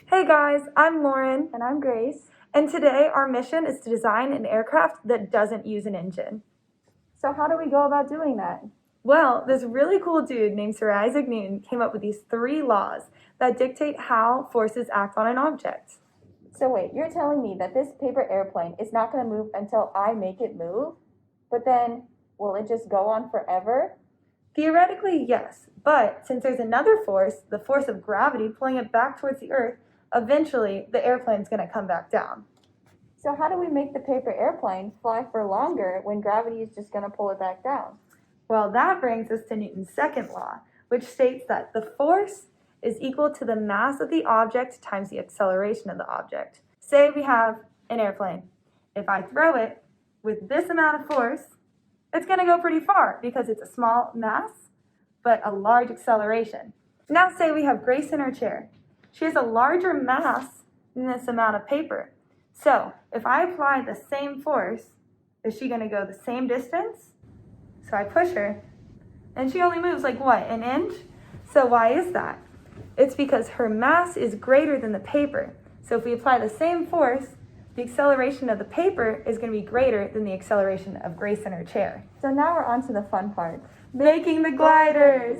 Hey guys, I'm Lauren, And I'm Grace. and today our mission is to design an aircraft that doesn't use an engine. So how do we go about doing that? Well, this really cool dude named Sir Isaac Newton came up with these 3 laws that dictate how forces act on an object. So wait, you're telling me that this paper airplane is not going to move until I make it move? But then, will it just go on forever? Theoretically, yes, but since there's another force, the force of gravity pulling it back towards the Earth, eventually the airplane's going to come back down. So how do we make the paper airplane fly for longer when gravity is just going to pull it back down? Well, that brings us to Newton's second law, which states that the force is equal to the mass of the object times the acceleration of the object. Say we have an airplane. If I throw it with this amount of force, it's going to go pretty far because it's a small mass, but a large acceleration. Now say we have Grace in her chair. She has a larger mass than this amount of paper. So if I apply the same force, is she going to go the same distance? So I push her, and she only moves like what, an inch? So why is that? It's because her mass is greater than the paper. So if we apply the same force, the acceleration of the paper is going to be greater than the acceleration of Grace in her chair. So now we're on to the fun part. Making the gliders!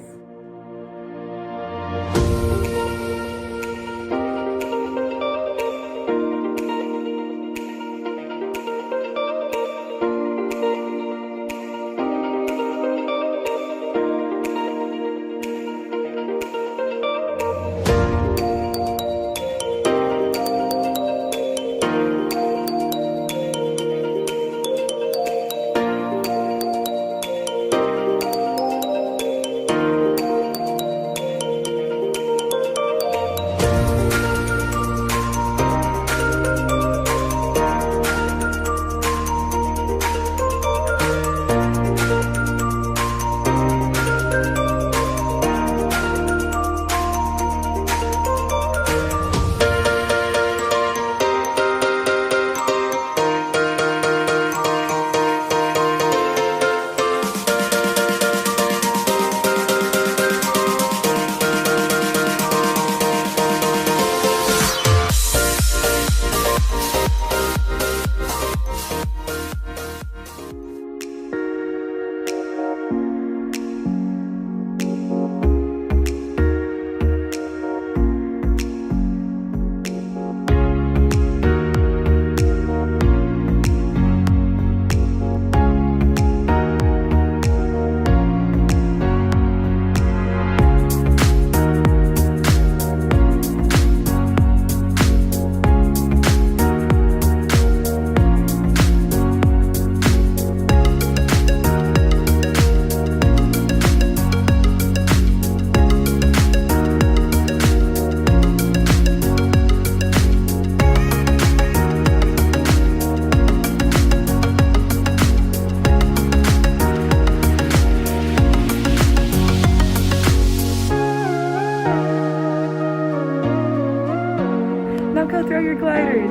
Now go throw your gliders.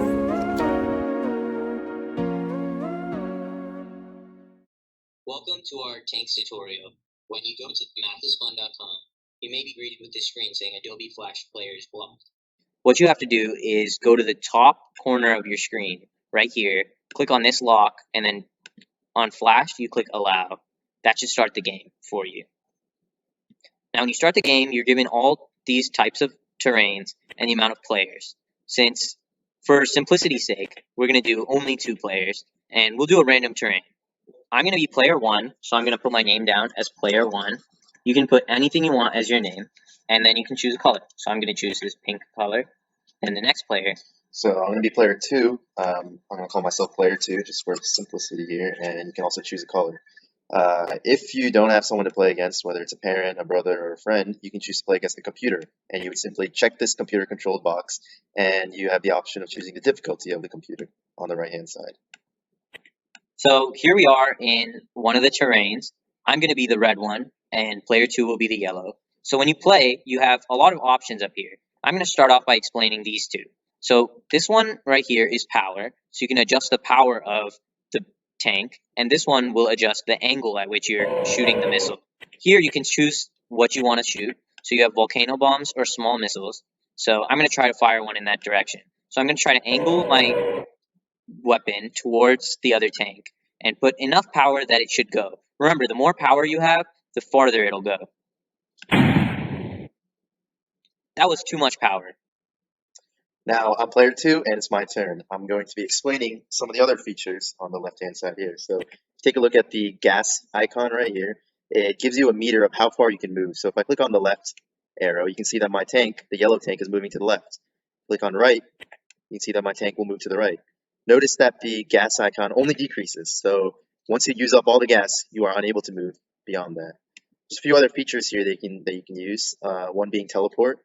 Welcome to our Tanks tutorial. When you go to mathisfun.com, you may be greeted with this screen saying Adobe Flash Player is blocked. What you have to do is go to the top corner of your screen, right here, click on this lock, and then on Flash, you click Allow. That should start the game for you. Now, when you start the game, you're given all these types of terrains and the amount of players. Since, for simplicity's sake, we're going to do only 2 players, and we'll do a random terrain. I'm going to be player 1, so I'm going to put my name down as player 1. You can put anything you want as your name, and then you can choose a color. So I'm going to choose this pink color. And the next player. So I'm going to be player 2. I'm going to call myself player 2 just for simplicity here, and you can also choose a color. If you don't have someone to play against, whether it's a parent, a brother, or a friend, you can choose to play against the computer, and you would simply check this computer-controlled box, and you have the option of choosing the difficulty of the computer on the right-hand side. So here we are in one of the terrains. I'm going to be the red one, and player 2 will be the yellow. So when you play, you have a lot of options up here. I'm going to start off by explaining these 2. So this one right here is power, so you can adjust the power of the tank, and this one will adjust the angle at which you're shooting the missile. Here you can choose what you want to shoot. So you have volcano bombs or small missiles. So I'm going to try to fire one in that direction. So I'm going to try to angle my weapon towards the other tank and put enough power that it should go. Remember, the more power you have, the farther it'll go. That was too much power. Now I'm player 2 and it's my turn. I'm going to be explaining some of the other features on the left-hand side here. So take a look at the gas icon right here. It gives you a meter of how far you can move. So if I click on the left arrow, you can see that my tank, the yellow tank, is moving to the left. Click on right, you can see that my tank will move to the right. Notice that the gas icon only decreases. So once you use up all the gas, you are unable to move beyond that. There's a few other features here that you can use. One being teleport.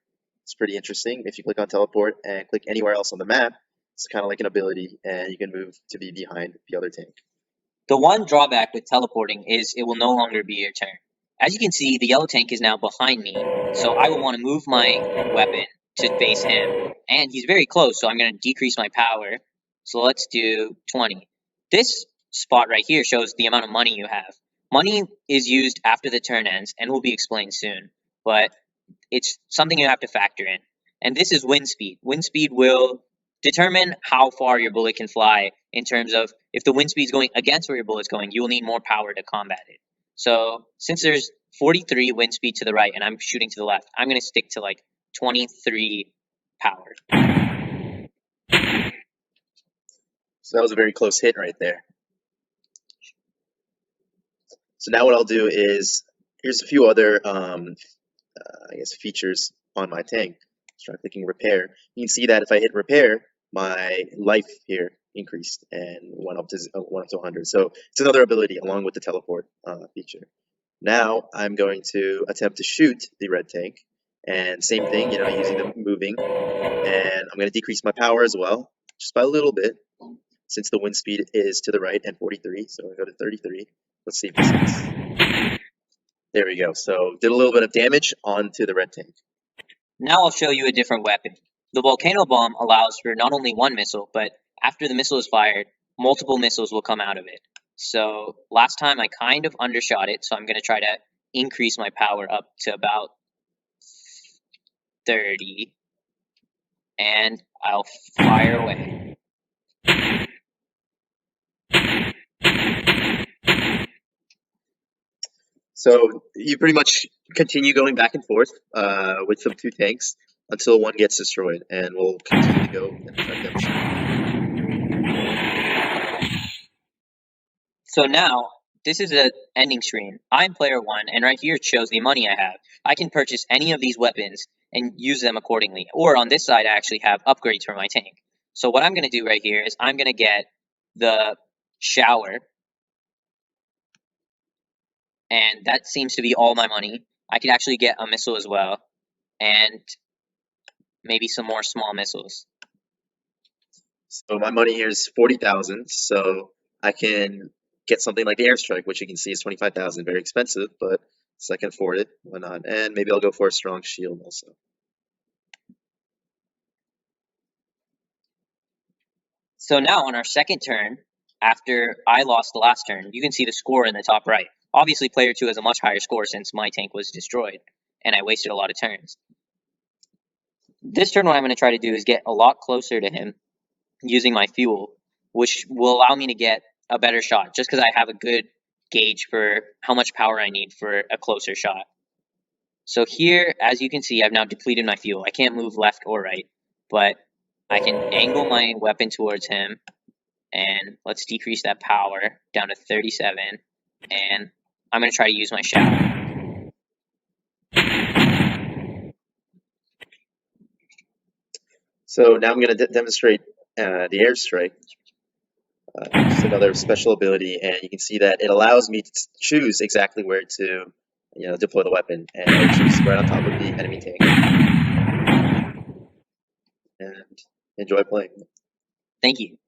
It's pretty interesting. If you click on teleport and click anywhere else on the map, it's kind of like an ability, and you can move to be behind the other tank. The one drawback with teleporting is it will no longer be your turn. As you can see, the yellow tank is now behind me, so I will want to move my weapon to face him. And he's very close, so I'm going to decrease my power. So let's do 20. This spot right here shows the amount of money you have. Money is used after the turn ends and will be explained soon, but it's something you have to factor in. And this is wind speed. Wind speed will determine how far your bullet can fly in terms of if the wind speed is going against where your bullet's going, you will need more power to combat it. So since there's 43 wind speed to the right and I'm shooting to the left, I'm going to stick to like 23 power. So that was a very close hit right there. So now what I'll do is, here's a few other I guess features on my tank. Let's try clicking repair. You can see that if I hit repair, my life here increased and went up to 100. So it's another ability along with the teleport feature. Now I'm going to attempt to shoot the red tank, and same thing, using the moving, and I'm going to decrease my power as well, just by a little bit, since the wind speed is to the right and 43. So I go to 33. Let's see if this hits. There we go. So did a little bit of damage onto the red tank. Now I'll show you a different weapon. The volcano bomb allows for not only one missile, but after the missile is fired, multiple missiles will come out of it. So last time I kind of undershot it, so I'm going to try to increase my power up to about 30, and I'll fire away. So you pretty much continue going back and forth with some two tanks until one gets destroyed, and we'll continue to go and try to demonstrate. So now, this is an ending screen. I'm player 1, and right here it shows the money I have. I can purchase any of these weapons and use them accordingly. Or on this side, I actually have upgrades for my tank. So what I'm going to do right here is I'm going to get the shower. And that seems to be all my money. I could actually get a missile as well. And maybe some more small missiles. So my money here is 40,000. So I can get something like the airstrike, which you can see is 25,000. Very expensive, but so I can afford it. Why not? And maybe I'll go for a strong shield also. So now on our second turn, after I lost the last turn, you can see the score in the top right. Obviously, player 2 has a much higher score since my tank was destroyed, and I wasted a lot of turns. This turn, what I'm going to try to do is get a lot closer to him using my fuel, which will allow me to get a better shot, just because I have a good gauge for how much power I need for a closer shot. So here, as you can see, I've now depleted my fuel. I can't move left or right, but I can angle my weapon towards him, and let's decrease that power down to 37, and I'm going to try to use my shower. So now I'm going to demonstrate the airstrike. It's another special ability, and you can see that it allows me to choose exactly where to deploy the weapon, and I choose right on top of the enemy tank. And enjoy playing. Thank you.